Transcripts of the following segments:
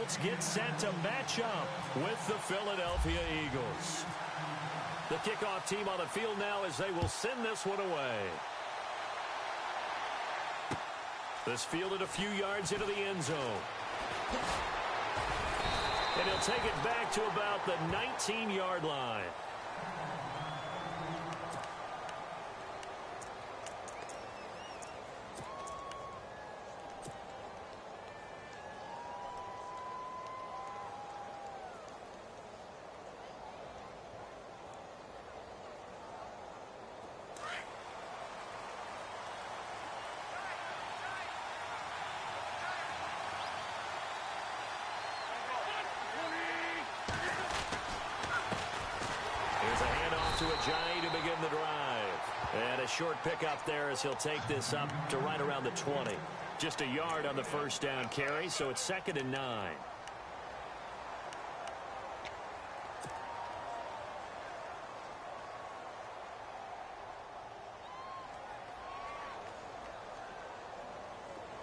Colts get set to match up with the Philadelphia Eagles. The kickoff team on the field now as they will send this one away. This fielded a few yards into the end zone. And he'll take it back to about the 19-yard line. To Ajayi to begin the drive. And a short pickup there as he'll take this up to right around the 20. Just a yard on the first down carry, so it's 2nd and 9.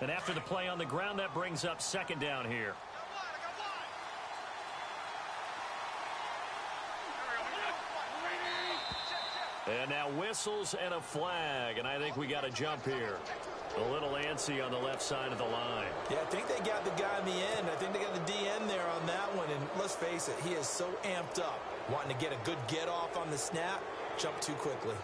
And after the play on the ground, that brings up 2nd down here. And now whistles and a flag, and I think we got a jump here. A little antsy on the left side of the line. Yeah, I think they got the guy in the end. I think they got the DN there on that one, and let's face it, he is so amped up, wanting to get a good get-off on the snap, jump too quickly.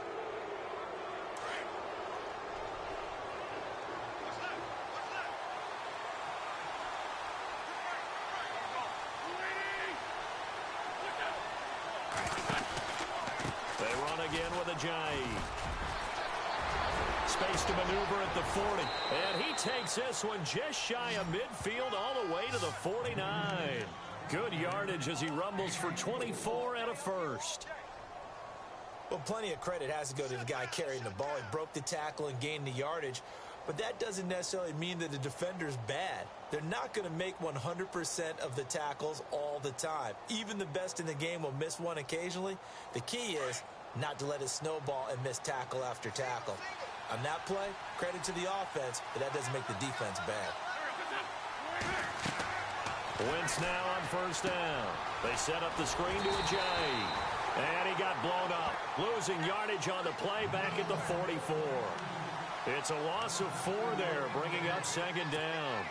Again with Ajayi. Space to maneuver at the 40. And he takes this one just shy of midfield all the way to the 49. Good yardage as he rumbles for 24 and a first. Well, plenty of credit has to go to the guy carrying the ball. He broke the tackle and gained the yardage. But that doesn't necessarily mean that the defender's bad. They're not going to make 100% of the tackles all the time. Even the best in the game will miss one occasionally. The key is not to let it snowball and miss tackle after tackle. On that play, credit to the offense, but that doesn't make the defense bad. Wentz now on first down. They set up the screen to Ajayi. And he got blown up. Losing yardage on the play back at the 44. It's a loss of 4 there, bringing up 2nd down.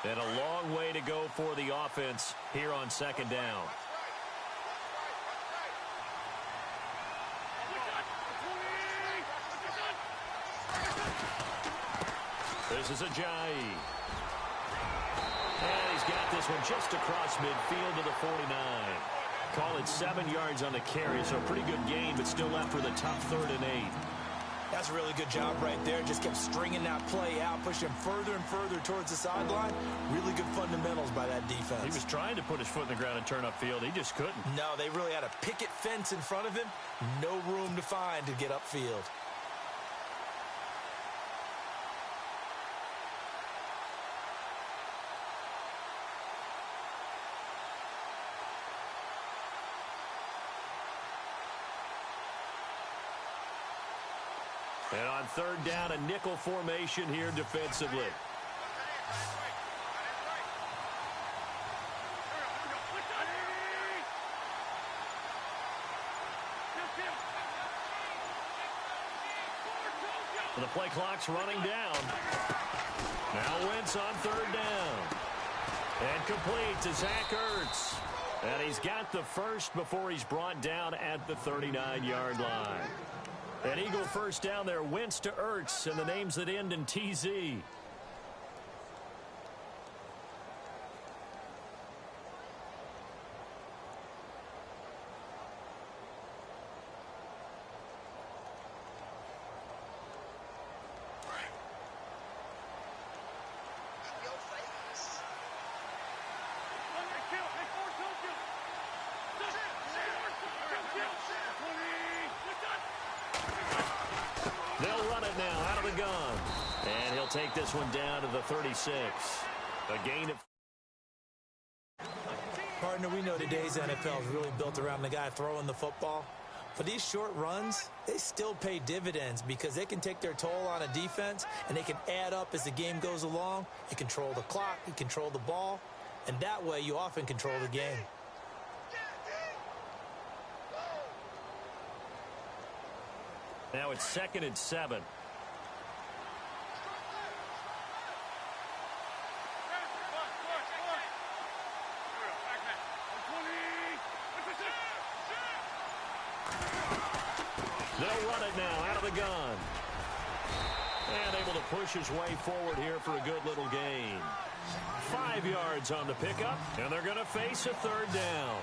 And a long way to go for the offense here on 2nd down. This is Ajayi. And he's got this one just across midfield to the 49. Call it 7 yards on the carry, so a pretty good gain, but still left with a tough 3rd and 8. That's a really good job right there. Just kept stringing that play out, pushing further and further towards the sideline. Really good fundamentals by that defense. He was trying to put his foot in the ground and turn upfield. He just couldn't. No, they really had a picket fence in front of him. No room to find to get upfield. And on 3rd down, a nickel formation here defensively. The play clock's running down. Now Wentz on 3rd down. And complete to Zach Ertz. And he's got the first before he's brought down at the 39-yard line. An Eagle first down there, Wentz to Ertz, and the names that end in TZ. They'll run it now out of the gun. And he'll take this one down to the 36. A gain of Partner, we know today's NFL is really built around the guy throwing the football. But these short runs, they still pay dividends because they can take their toll on a defense and they can add up as the game goes along. You control the clock, you control the ball, and that way you often control the game. Now it's 2nd and 7. They'll run it now out of the gun. And able to push his way forward here for a good little gain. 5 yards on the pickup, and they're going to face a 3rd down.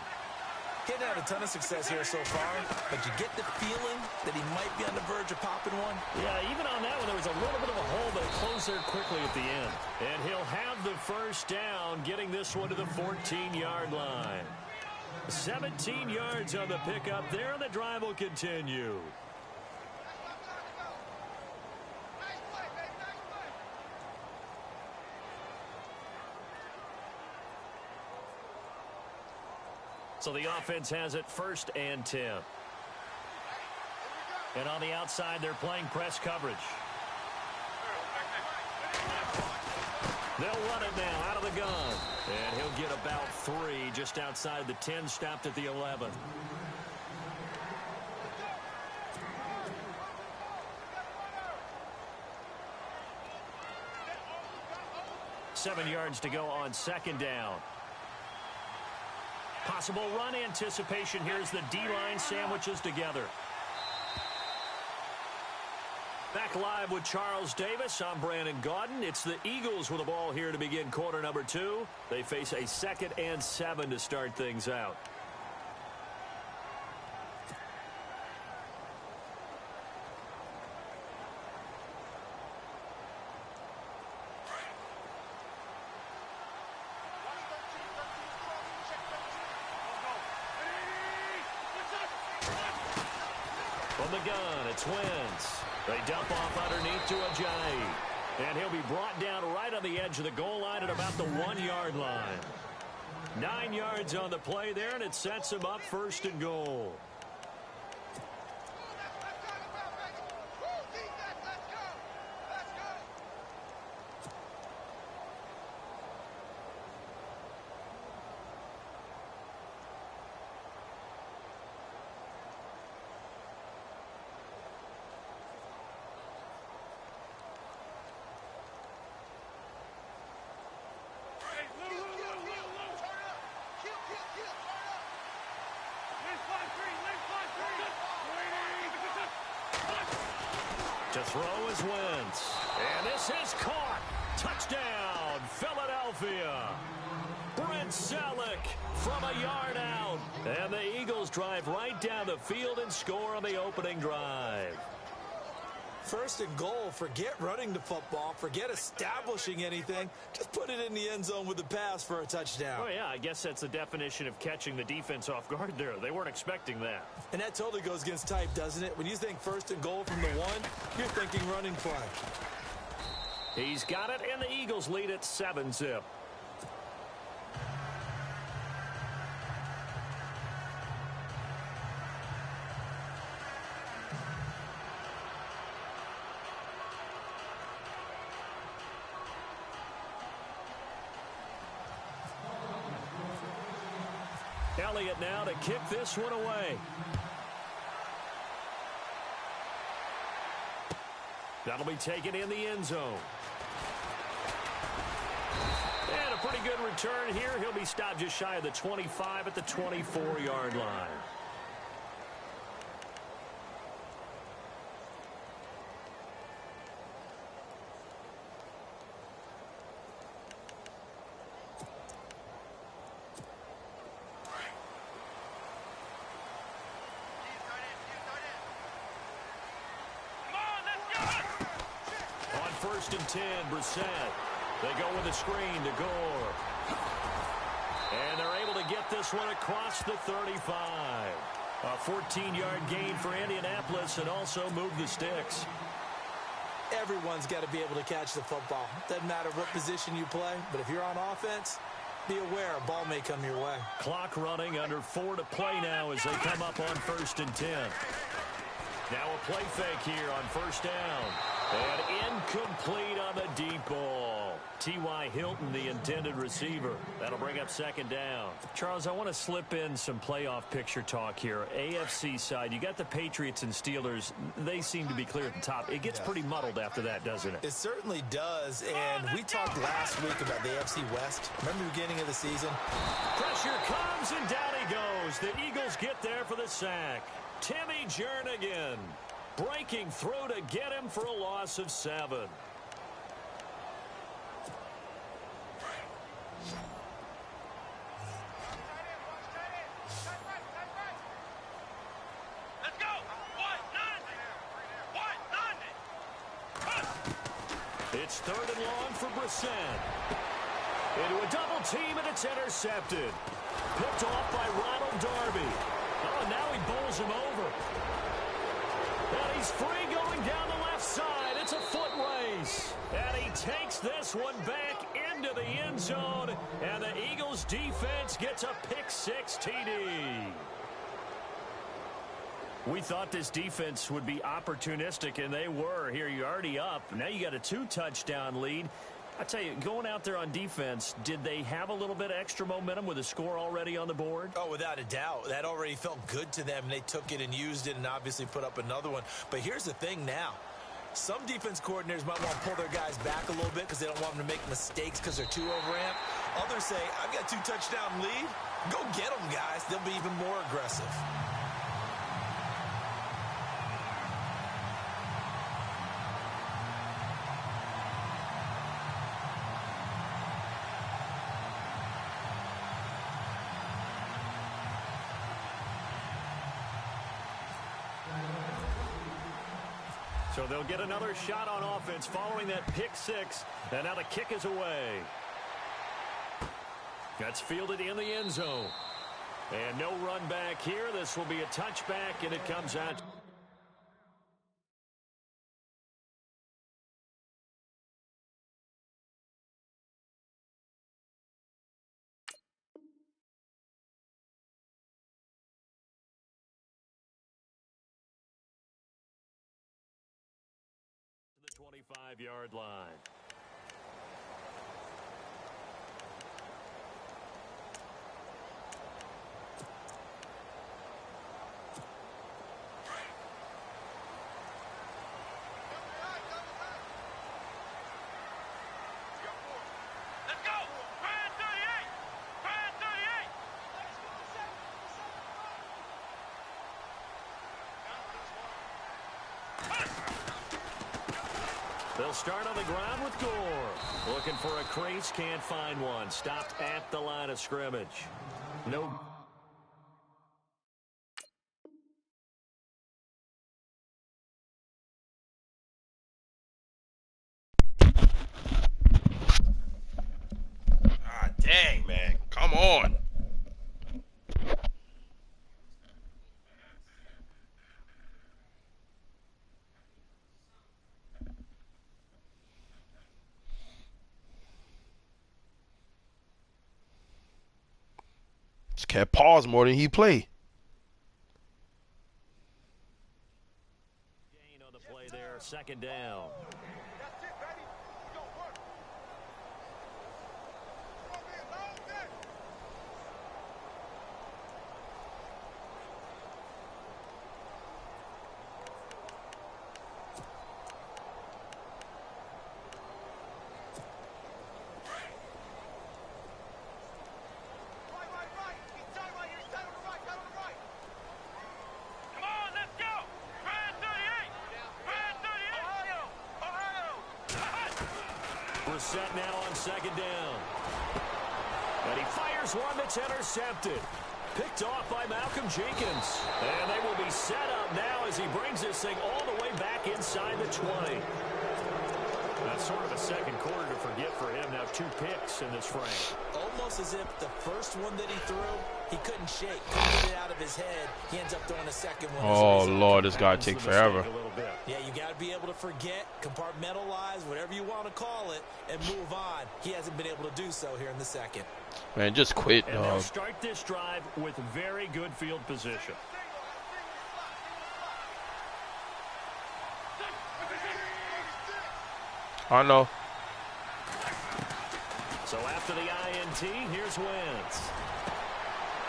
Didn't have a ton of success here so far, but you get the feeling that he might be on the verge of popping one. Yeah, even on that one, there was a little bit of a hole, but it closed there quickly at the end. And he'll have the 1st down, getting this one to the 14-yard line. 17 yards on the pickup there, and the drive will continue. So the offense has it 1st and 10. And on the outside, they're playing press coverage. They'll run it now out of the gun. And he'll get about 3 just outside the 10, stopped at the 11. Seven yards to go on 2nd down. Possible run anticipation here as the D-line sandwiches together. Back live with Charles Davis. I'm Brandon Gaudin. It's the Eagles with the ball here to begin quarter number 2. They face a 2nd and 7 to start things out. From the gun, it's Wentz. They dump off underneath to Ajayi. And he'll be brought down right on the edge of the goal line at about the 1-yard line. 9 yards on the play there, and it sets him up 1st and goal. To throw is Wentz. And this is caught. Touchdown, Philadelphia. Brent Selleck from a yard out. And the Eagles drive right down the field and score on the opening drive. 1st and goal. Forget running the football. Forget establishing anything. Just put it in the end zone with the pass for a touchdown. Oh, yeah, I guess that's the definition of catching the defense off guard there. They weren't expecting that. And that totally goes against type, doesn't it? When you think 1st and goal from the 1, you're thinking running play. He's got it, and the Eagles lead at 7-zip. Elliott now to kick this one away. That'll be taken in the end zone. And a pretty good return here. He'll be stopped just shy of the 25 at the 24-yard line. On 1st and 10, Brissett. They go with a screen to Gore. And they're able to get this one across the 35. A 14-yard gain for Indianapolis and also move the sticks. Everyone's got to be able to catch the football. Doesn't matter what position you play, but if you're on offense, Be aware, a ball may come your way. Clock running, under 4 to play now as they come up on 1st and 10. Now a play fake here on 1st down. And incomplete on the deep ball. T.Y. Hilton, the intended receiver. That'll bring up 2nd down. Charles, I want to slip in some playoff picture talk here. AFC side, you got the Patriots and Steelers. They seem to be clear at the top. It gets pretty muddled after that, doesn't it? It certainly does. And we talked last week about the AFC West. Remember the beginning of the season? Pressure comes, and down he goes. The Eagles get there for the sack. Timmy Jernigan breaking through to get him for a loss of 7. Let's go. It's 3rd and long for Brissett. Into a double team, and it's intercepted. Picked off by Ronald Darby. Oh, now he bowls him over. And he's free going down the left side. It's a foot race. And he takes this one back into the end zone. And the Eagles defense gets a pick-6 TD. We thought this defense would be opportunistic, and they were. Here, you're already up. Now you got a 2-touchdown lead. I tell you, going out there on defense, did they have a little bit of extra momentum with a score already on the board? Oh, without a doubt. That already felt good to them. They took it and used it and obviously put up another one. But here's the thing now. Some defense coordinators might want to pull their guys back a little bit because they don't want them to make mistakes because they're too overamped. Others say, I've got a 2-touchdown lead. Go get them, guys. They'll be even more aggressive. So they'll get another shot on offense following that pick-6, and now the kick is away. That's fielded in the end zone. And no run back here. This will be a touchback, and it comes out. The 25-yard line. Let's go. Brand 38. Brand 38. They'll start on the ground with Gore. Looking for a crease, can't find one. Stopped at the line of scrimmage. No. Ah, dang, man. Come on. Just kept pause more than he played. Gain on the play there, 2nd down. Come on, let's go. Brand 38. Brand 38. Ohio. Brissett now on 2nd down. And he fires one that's intercepted. Picked off by Malcolm Jenkins. And they will be set up now as he brings this thing all the way back inside the 20. That's sort of a second quarter to forget for him. Now 2 picks in this frame. Almost as if the first one that he threw, he couldn't shake, couldn't get it out of his head. He ends up throwing a second one. Oh, Lord, this guy take forever. Yeah, you got to be able to forget, compartmentalize, whatever you want to call it, and move on. He hasn't been able to do so here in the second. Man, just quit. And they'll start this drive with very good field position. I know. So after the INT, here's Wentz.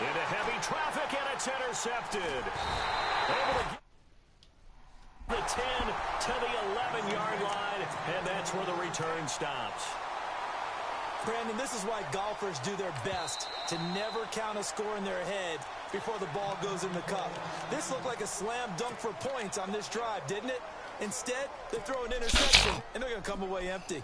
Into heavy traffic, and it's intercepted. Able to get the 10 to the 11-yard line, and that's where the return stops. Brandon, this is why golfers do their best to never count a score in their head before the ball goes in the cup. This looked like a slam dunk for points on this drive, didn't it? Instead, they throw an interception, and they're going to come away empty.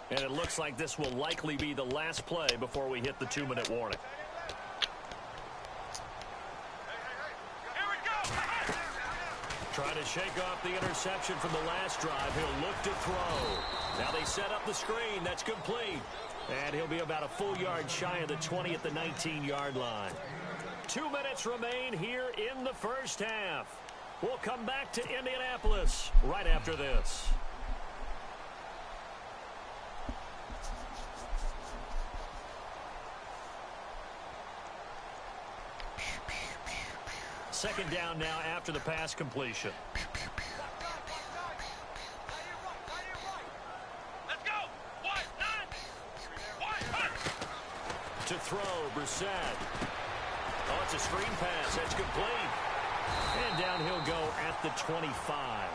And it looks like this will likely be the last play before we hit the 2-minute warning. Trying to shake off the interception from the last drive. He'll look to throw. Now they set up the screen. That's complete. And he'll be about a full yard shy of the 20 at the 19-yard line. 2 minutes remain here in the first half. We'll come back to Indianapolis right after this. Second down now after the pass completion. Let's go. Wide, 9. Wide, punch. To throw, Brissett. Oh, it's a screen pass. That's complete. And down he'll go at the 25.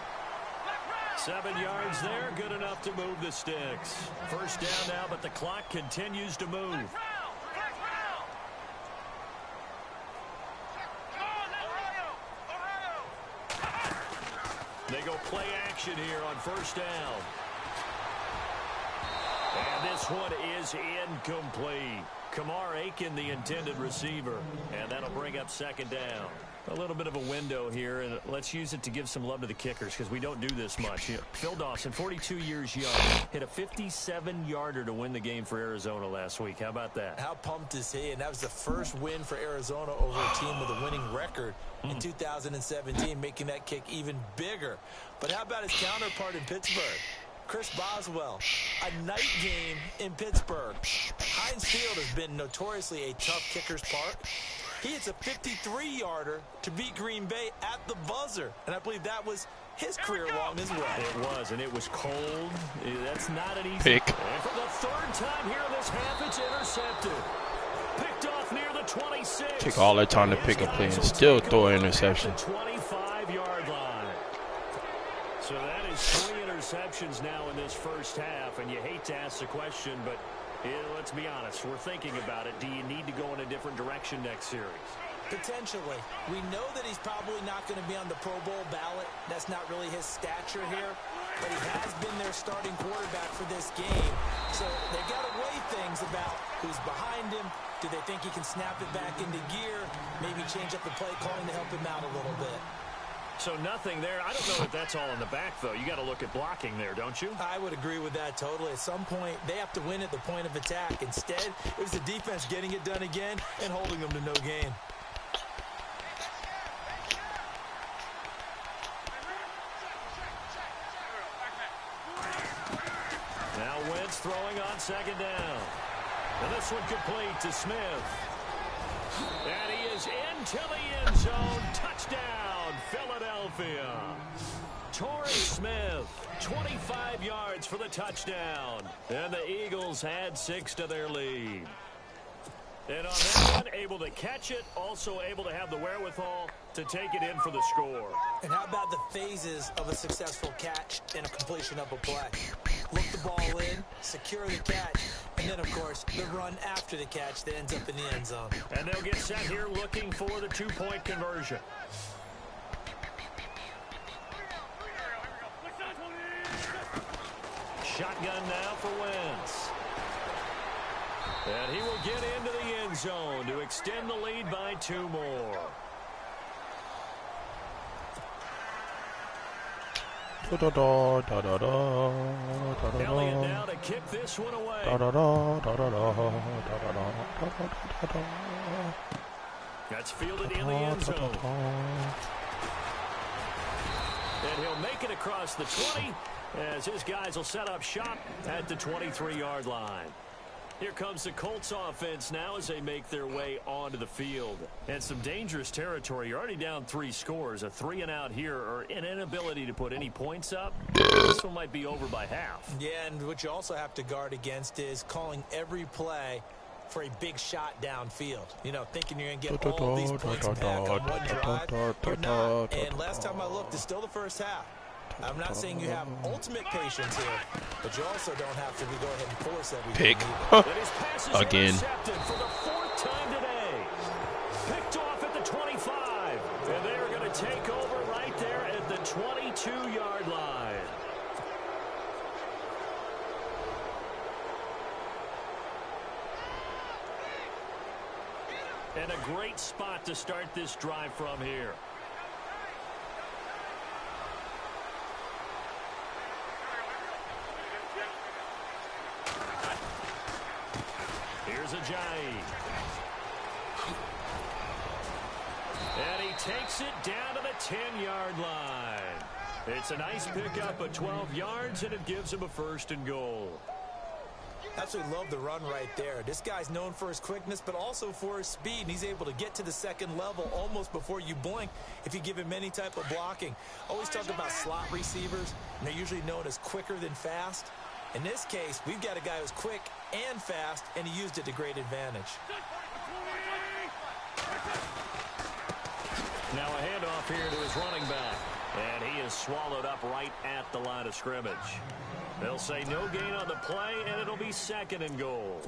7 yards there. Good enough to move the sticks. First down now, but the clock continues to move. They go play action here on first down. And this one is incomplete. Kamar Aiken, the intended receiver. And that'll bring up second down. A little bit of a window here, and let's use it to give some love to the kickers because we don't do this much. You know, Phil Dawson, 42 years young, hit a 57-yarder to win the game for Arizona last week. How about that? How pumped is he? And that was the first win for Arizona over a team with a winning record in 2017, making that kick even bigger. But how about his counterpart in Pittsburgh? Chris Boswell, a night game in Pittsburgh. Heinz Field has been notoriously a tough kicker's park. He hits a 53-yarder to beat Green Bay at the buzzer. And I believe that was his career long as well. It was, and it was cold. That's not an easy pick. And for the third time here in this half, it's intercepted. Picked off near the 26. Take all that time to pick a play and still throw an interception. 25-yard line. So that is 3 interceptions now in this first half, and you hate to ask the question, but let's be honest, we're thinking about it. Do you need to go in a different direction next series? Potentially. We know that he's probably not going to be on the Pro Bowl ballot. That's not really his stature here. But he has been their starting quarterback for this game. So they've got to weigh things about who's behind him. Do they think he can snap it back into gear? Maybe change up the play calling to help him out a little bit. So nothing there. I don't know if that's all in the back, though. You got to look at blocking there, don't you? I would agree with that totally. At some point, they have to win at the point of attack. Instead, it was the defense getting it done again and holding them to no gain. Now Wentz throwing on second down. And this one complete to Smith. And he is into the end zone. Touchdown, Philadelphia. Torrey Smith, 25 yards for the touchdown. And the Eagles add 6 to their lead. And on that one, able to catch it, also able to have the wherewithal to take it in for the score. And how about the phases of a successful catch and a completion of a play? Look the ball in, secure the catch, and then, of course, the run after the catch that ends up in the end zone. And they'll get set here looking for the 2-point conversion. shotgun now for Wentz. And he will get into the end zone to extend the lead by 2 more. Elliott now to kick this one away. That's fielded in the end zone. And he'll make it across the 20 as his guys will set up shop at the 23-yard line. Here comes the Colts offense now as they make their way onto the field. And some dangerous territory. You're already down 3 scores. A 3-and-out here or an inability to put any points up. This one might be over by half. Yeah, and what you also have to guard against is calling every play for a big shot downfield. You know, thinking you're going to get all these points back on one drive. You're not. And last time I looked, it's still the first half. I'm not saying you have ultimate patience here, but you also don't have to go ahead and force everything. Pick. Again. For the 4th time today. Picked off at the 25. And they're going to take over right there at the 22-yard line. And a great spot to start this drive from here. Here's Ajayi. And he takes it down to the 10-yard line. It's a nice pickup of 12 yards, and it gives him a 1st and goal. Absolutely love the run right there. This guy's known for his quickness, but also for his speed. And he's able to get to the 2nd level almost before you blink if you give him any type of blocking. Always talk about slot receivers, and they're usually known as quicker than fast. In this case, we've got a guy who's quick and fast, and he used it to great advantage. Now a handoff here to his running back. And he is swallowed up right at the line of scrimmage. They'll say no gain on the play, and it'll be 2nd and goal.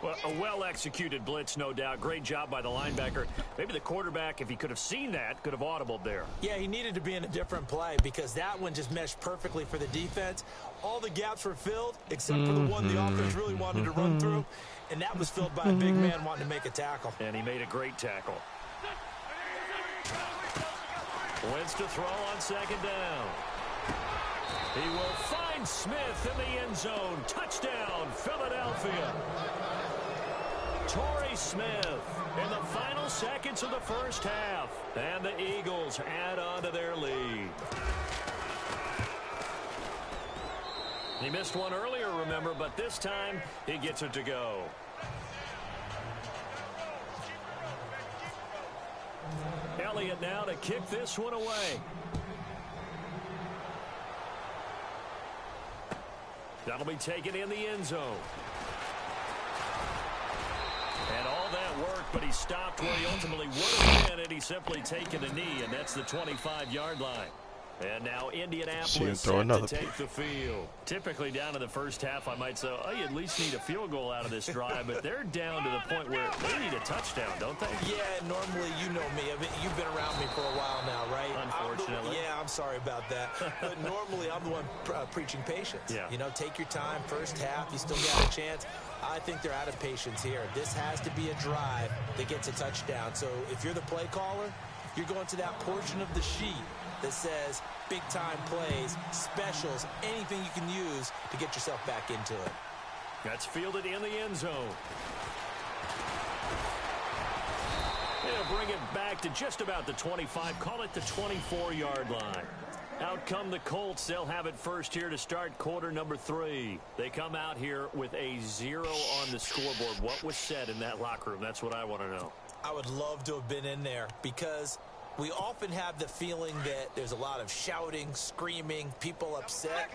Well, a well-executed blitz, no doubt. Great job by the linebacker. Maybe the quarterback, if he could have seen that, could have audibled there. Yeah, he needed to be in a different play because that one just meshed perfectly for the defense. All the gaps were filled except for the one the offense really wanted to run through, and that was filled by a big man wanting to make a tackle. And he made a great tackle. Wentz to throw on 2nd down. He will find Smith in the end zone. Touchdown, Philadelphia. Torrey Smith in the final seconds of the 1st half. And the Eagles add on to their lead. He missed one earlier, remember, but this time he gets it to go. Elliott now to kick this one away. That'll be taken in the end zone. And all that work, but he stopped where he ultimately would have been, and he's simply taken a knee, and that's the 25-yard line. And now Indianapolis set to take the field. Typically down in the 1st half, I might say, oh, you at least need a field goal out of this drive, but they're down to the point where they need a touchdown, don't they? Yeah, normally, you know me. I mean, you've been around me for a while now, right? Unfortunately. I'm sorry about that. But normally, I'm the one preaching patience. Yeah. You know, take your time. 1st half, you still got a chance. I think they're out of patience here. This has to be a drive that gets a touchdown. So if you're the play caller, you're going to that portion of the sheet that says big-time plays, specials, anything you can use to get yourself back into it. That's fielded in the end zone. They'll bring it back to just about the 25, call it the 24-yard line. Out come the Colts. They'll have it first here to start quarter number 3. They come out here with a 0 on the scoreboard. What was said in that locker room? That's what I want to know. I would love to have been in there because we often have the feeling that there's a lot of shouting, screaming, people upset.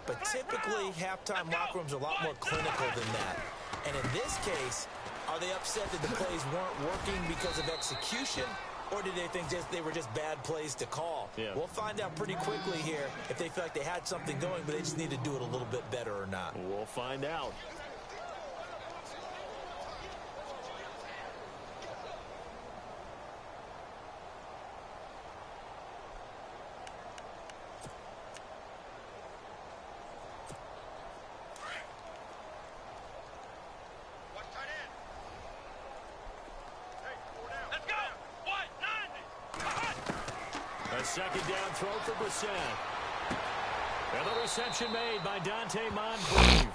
But typically, halftime locker rooms are a lot more clinical than that. And in this case, are they upset that the plays weren't working because of execution? Or did they think they were just bad plays to call? Yeah. We'll find out pretty quickly here if they feel like they had something going, but they just need to do it a little bit better or not. We'll find out. A second down throw for Brissett. And the reception made by Dante Moncrief.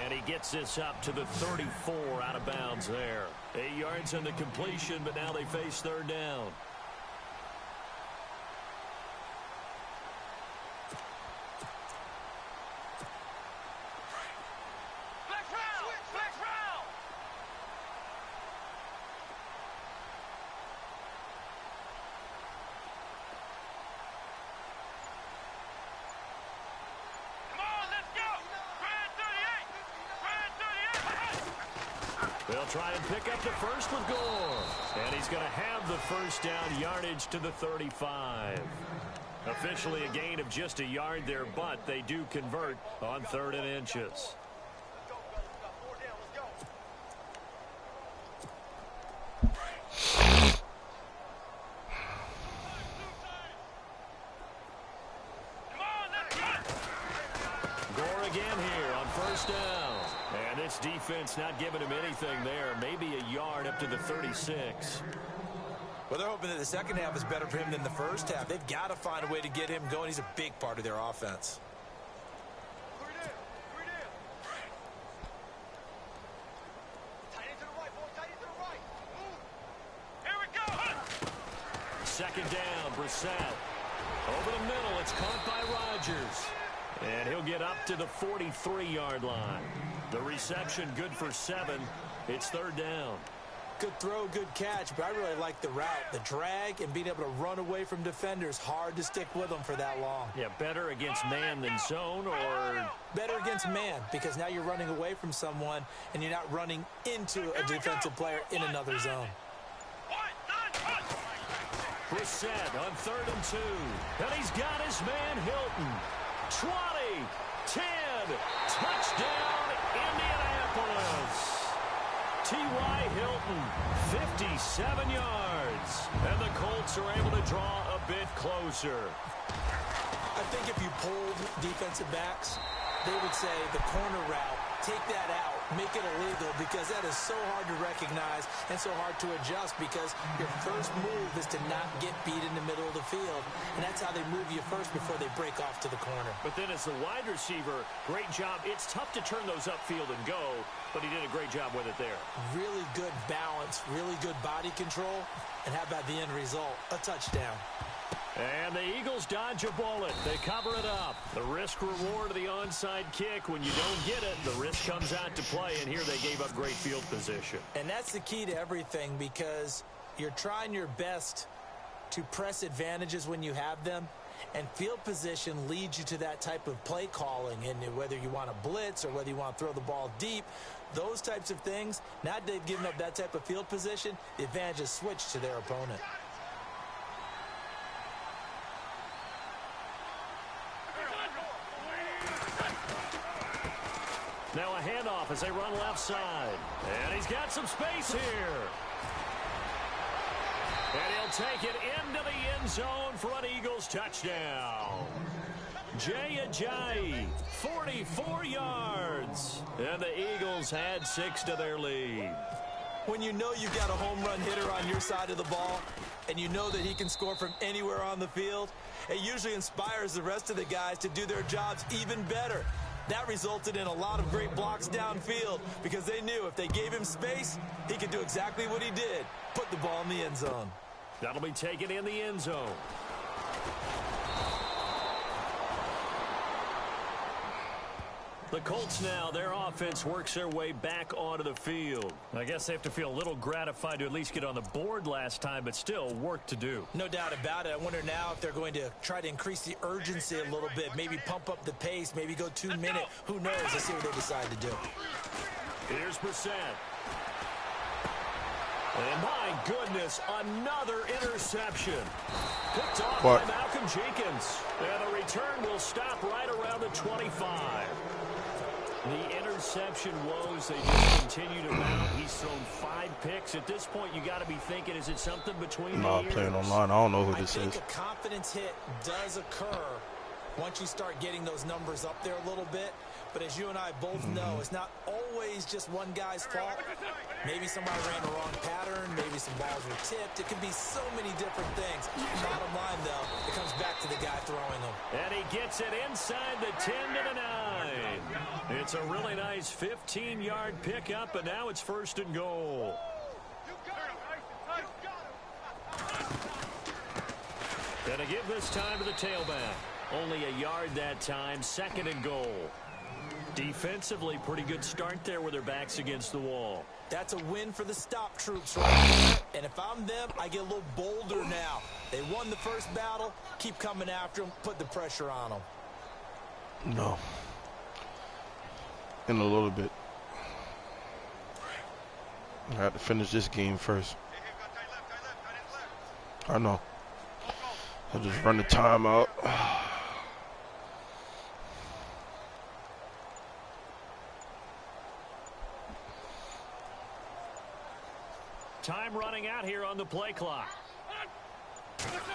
And he gets this up to the 34 out of bounds there. 8 yards on the completion, but now they face third down. They'll try and pick up the first with Gore. And he's going to have the first down yardage to the 35. Officially a gain of just a yard there, but they do convert on 3rd and inches. Gore again here on first down. And this defense not giving him anything there. Maybe a yard up to the 36. Well, they're hoping that the second half is better for him than the first half. They've got to find a way to get him going. He's a big part of their offense. Here we go. Second down, Brissett. Over the middle, it's caught by Rodgers. And he'll get up to the 43-yard line. The reception good for 7. It's third down. Good throw, good catch, but I really like the route. The drag and being able to run away from defenders. Hard to stick with them for that long. Yeah, better against man than zone, or better against man, because now you're running away from someone and you're not running into a defensive player in another zone. Brissett on 3rd and 2. And he's got his man Hilton. 20, 10, touchdown, Indianapolis. T.Y. Hilton, 57 yards. And the Colts are able to draw a bit closer. I think if you polled defensive backs, they would say the corner route, take that out, make it illegal, because that is so hard to recognize and so hard to adjust, because your first move is to not get beat in the middle of the field, and that's how they move you first before they break off to the corner. But then as the wide receiver, great job. It's tough to turn those upfield and go, but he did a great job with it there. Really good balance, really good body control, and how about the end result? A touchdown. And the Eagles dodge a bullet. They cover it up. The risk-reward of the onside kick. When you don't get it, the risk comes out to play, and here they gave up great field position. And that's the key to everything, because you're trying your best to press advantages when you have them, and field position leads you to that type of play calling. And whether you want to blitz or whether you want to throw the ball deep, those types of things, now that they've given up that type of field position, the advantage is switched to their opponent. Now a handoff as they run left side. And he's got some space here. And he'll take it into the end zone for an Eagles touchdown. Jay Ajayi, 44 yards. And the Eagles add 6 to their lead. When you know you've got a home run hitter on your side of the ball, and you know that he can score from anywhere on the field, it usually inspires the rest of the guys to do their jobs even better. That resulted in a lot of great blocks downfield, because they knew if they gave him space, he could do exactly what he did, put the ball in the end zone. That'll be taken in the end zone. The Colts now, their offense works their way back onto the field. I guess they have to feel a little gratified to at least get on the board last time, but still work to do. No doubt about it. I wonder now if they're going to try to increase the urgency a little bit, maybe pump up the pace, maybe go 2 minutes. Who knows? Let's see what they decide to do. Here's Brissett. And my goodness, another interception. Picked off by Malcolm Jenkins. And the return will stop right around the 25. The interception woes, they just continue to mount. He's thrown 5 picks. At this point, you got to be thinking, is it something between the ears? Playing online, I don't know who this is. I think a confidence hit does occur once you start getting those numbers up there a little bit. But as you and I both know, it's not always just one guy's fault. Maybe somebody ran the wrong pattern. Maybe some balls were tipped. It could be so many different things. Bottom line, though, it comes back to the guy throwing them. And he gets it inside the 10 to the 9. It's a really nice 15-yard pickup, and now it's 1st and goal. Gonna give this time to the tailback. Only a yard that time, 2nd and goal. Defensively, pretty good start there with their backs against the wall. That's a win for the stop troops right there. And if I'm them, I get a little bolder now. They won the first battle. Keep coming after them. Put the pressure on them. No. In a little bit. I have to finish this game first. I know. I'll just run the time out. Time running out here on the play clock.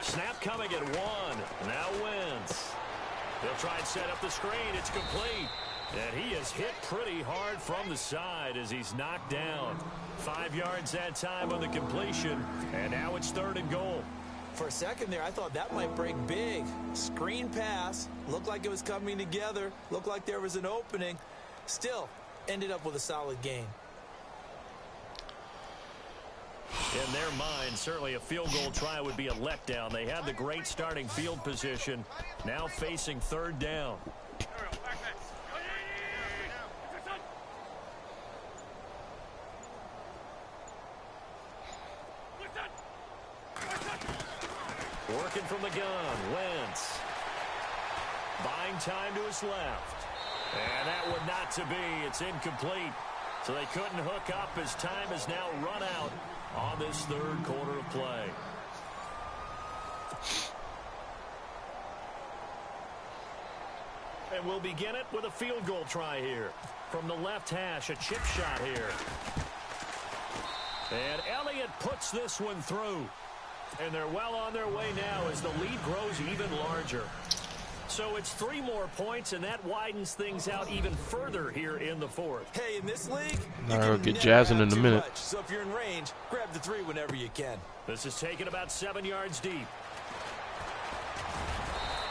Snap coming at 1. Now Wentz. They'll try and set up the screen. It's complete. And he is hit pretty hard from the side as he's knocked down. 5 yards that time on the completion. And now it's 3rd and goal. For a second there, I thought that might break big. Screen pass. Looked like it was coming together. Looked like there was an opening. Still, ended up with a solid game. In their mind, certainly a field goal try would be a letdown. They had the great starting field position. Now facing 3rd down. Working from the gun, Wentz. Buying time to his left. And that would not to be. It's incomplete. So they couldn't hook up as time has now run out on this 3rd quarter of play. And we'll begin it with a field goal try here. From the left hash, a chip shot here. And Elliott puts this one through. And they're well on their way now as the lead grows even larger. So it's 3 more points, and that widens things out even further here in the 4th. Hey, in this league, I'll get jazzing in a minute. So if you're in range, grab the 3 whenever you can. This is taken about 7 yards deep.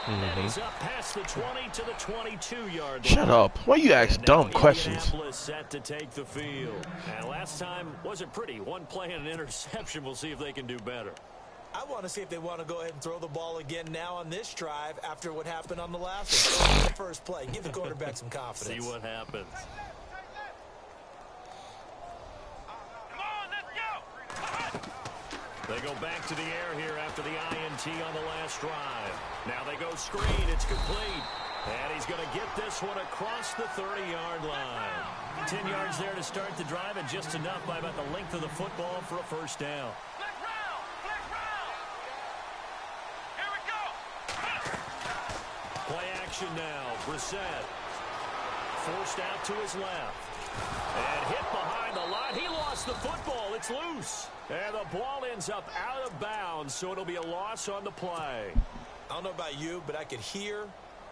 And he's up past the 20 to the 22-yard line. Shut up. Why you ask dumb questions? Indianapolis set to take the field. And last time wasn't pretty. 1 play and an interception. We'll see if they can do better. I want to see if they want to go ahead and throw the ball again now on this drive after what happened on the last one. The first play. Give the quarterback some confidence. See what happens. Come on, let's go. They go back to the air here after the INT on the last drive. Now they go screen. It's complete. And he's going to get this one across the 30-yard line. 10 yards there to start the drive, and just enough by about the length of the football for a 1st down. Play action now. Brissett forced out to his left. And hit behind the line. He lost the football. It's loose. And the ball ends up out of bounds, so it'll be a loss on the play. I don't know about you, but I could hear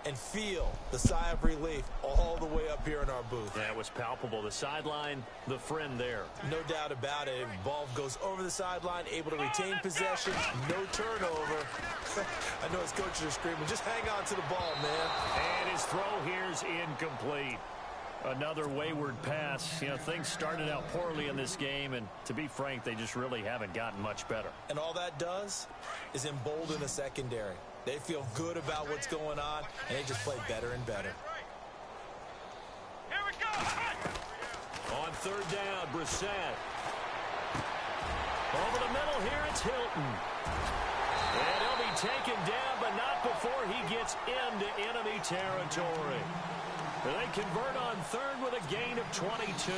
and feel the sigh of relief all the way up here in our booth. That was palpable. The sideline, the friend there. No doubt about it. Ball goes over the sideline, able to retain possession, no turnover. I know his coaches are screaming, just hang on to the ball, man. And his throw here is incomplete. Another wayward pass. You know, things started out poorly in this game, and to be frank, they just really haven't gotten much better. And all that does is embolden the secondary. They feel good about what's going on, and they just play better and better. Here we go. On 3rd down, Brissett. Over the middle here, it's Hilton. And he'll be taken down, but not before he gets into enemy territory. They convert on 3rd with a gain of 22.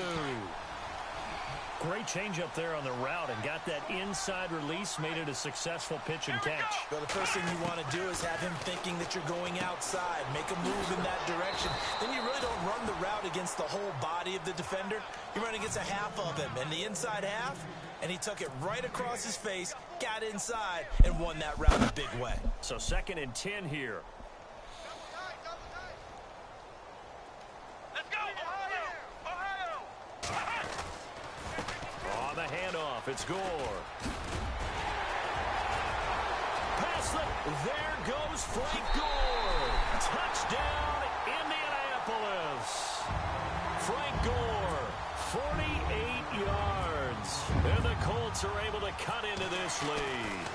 Great change up there on the route and got that inside release, made it a successful pitch and catch. Well, the first thing you want to do is have him thinking that you're going outside, make a move in that direction. Then you really don't run the route against the whole body of the defender. You run against a half of him, and the inside half, and he took it right across his face, got inside, and won that route a big way. So 2nd and 10 here. On the handoff, it's Gore. There goes Frank Gore. Touchdown, Indianapolis. Frank Gore, 48 yards. And the Colts are able to cut into this lead.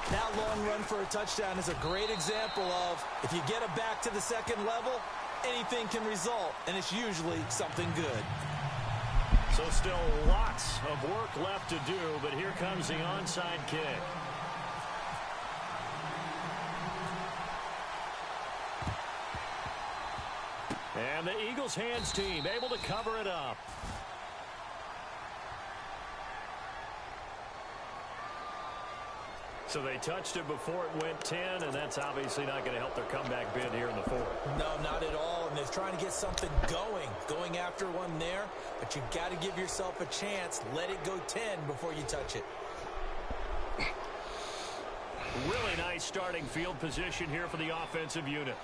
That long run for a touchdown is a great example of if you get it back to the second level, anything can result, and it's usually something good. So still lots of work left to do, but here comes the onside kick. And the Eagles hands team able to cover it up. So they touched it before it went 10, and that's obviously not going to help their comeback bid here in the fourth. No, not at all. And they're trying to get something going after one there. But you've got to give yourself a chance. Let it go 10 before you touch it. Really nice starting field position here for the offensive unit.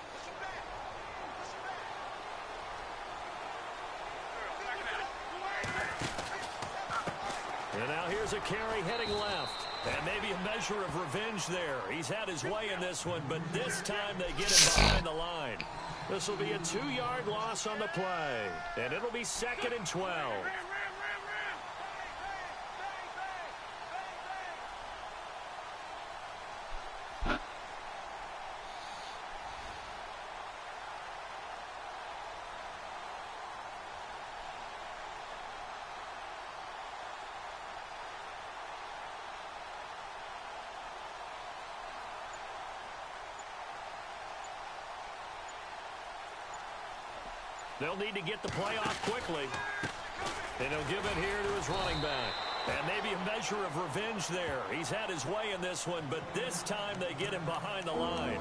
And now here's a carry heading left. And maybe a measure of revenge there. He's had his way in this one, but this time they get him behind the line. This will be a 2-yard loss on the play. And it'll be 2nd and 12. They'll need to get the play off quickly. And he'll give it here to his running back. And maybe a measure of revenge there. He's had his way in this one, but this time they get him behind the line.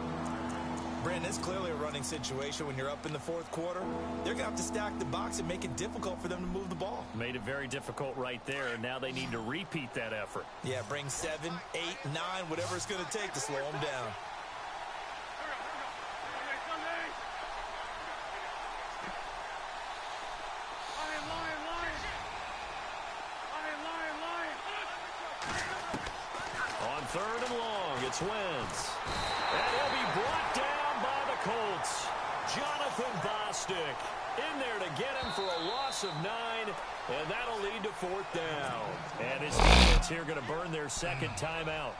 Brandon, it's clearly a running situation when you're up in the fourth quarter. They're going to have to stack the box and make it difficult for them to move the ball. Made it very difficult right there, and now they need to repeat that effort. Yeah, bring 7, 8, 9, whatever it's going to take to slow them down. Third and long, it's Wentz. And he'll be brought down by the Colts. Jonathan Bostic in there to get him for a loss of 9, and that'll lead to 4th down. And his defense here going to burn their second timeout.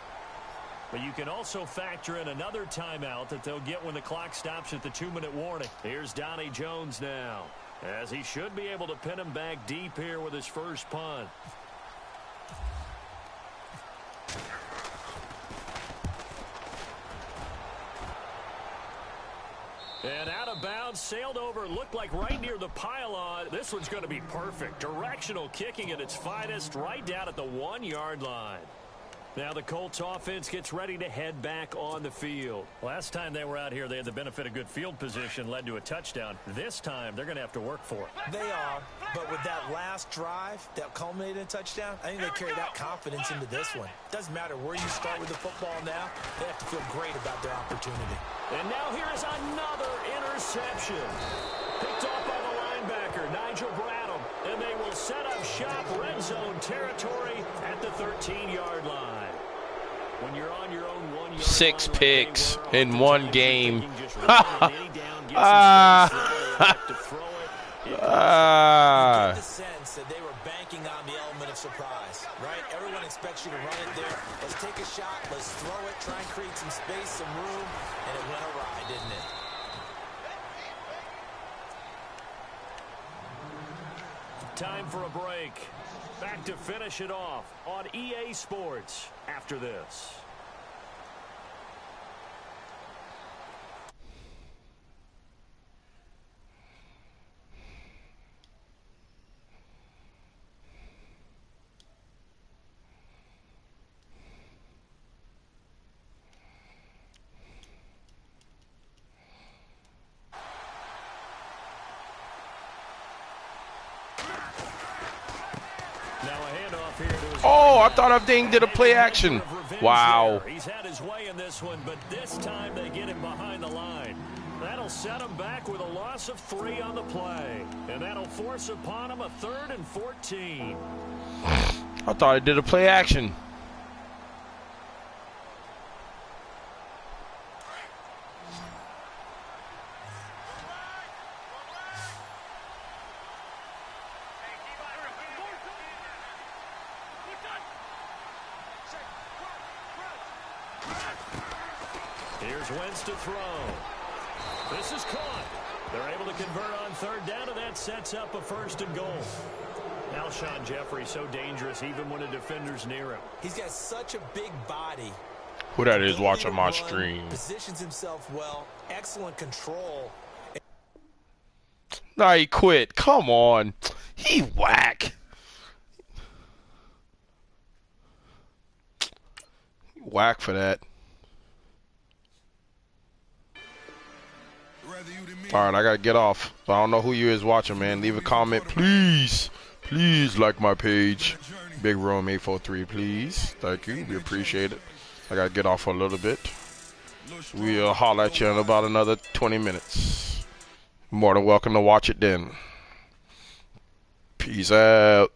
But you can also factor in another timeout that they'll get when the clock stops at the 2-minute warning. Here's Donnie Jones now, as he should be able to pin him back deep here with his first punt. And out of bounds, sailed over, looked like right near the pylon. This one's going to be perfect. Directional kicking at its finest, right down at the 1-yard line. Now the Colts offense gets ready to head back on the field. Last time they were out here, they had the benefit of good field position, led to a touchdown. This time, they're going to have to work for it. They are, but with that last drive that culminated in a touchdown, I think they carry that confidence into this one. Doesn't matter where you start with the football now, they have to feel great about their opportunity. And now here is another interception. Picked off by the linebacker, Nigel Bradham. And they will set up shop, red zone territory at the 13-yard line. When you're on your own 1-yard 6 line, picks like in one game. You get the sense that they were banking on the element of surprise, right? Everyone expects you to run it there. Let's take a shot. Let's throw it. Try and create some space, some room. And it went awry, didn't it? Time for a break. Back to finish it off on EA Sports after this. Oh, I thought everything did a play action. Wow. He's had his way in this one, but this time they get him behind the line. That'll set him back with a loss of 3 on the play. And that'll force upon him a 3rd and 14. I thought it did a play action. Here's Wentz to throw. This is caught. They're able to convert on third down, and that sets up a 1st and goal. Alshon Jeffrey so dangerous even when a defender's near him. He's got such a big body. Who that is Ability watching to my run, stream? Positions himself well. Excellent control. Nah, he quit. Come on. He whack. Whack for that. All right, I got to get off. I don't know who you is watching, man. Leave a comment, please. Please like my page. Big Room 843, please. Thank you. We appreciate it. I got to get off for a little bit. We'll holler at you in about another 20 minutes. More than welcome to watch it then. Peace out.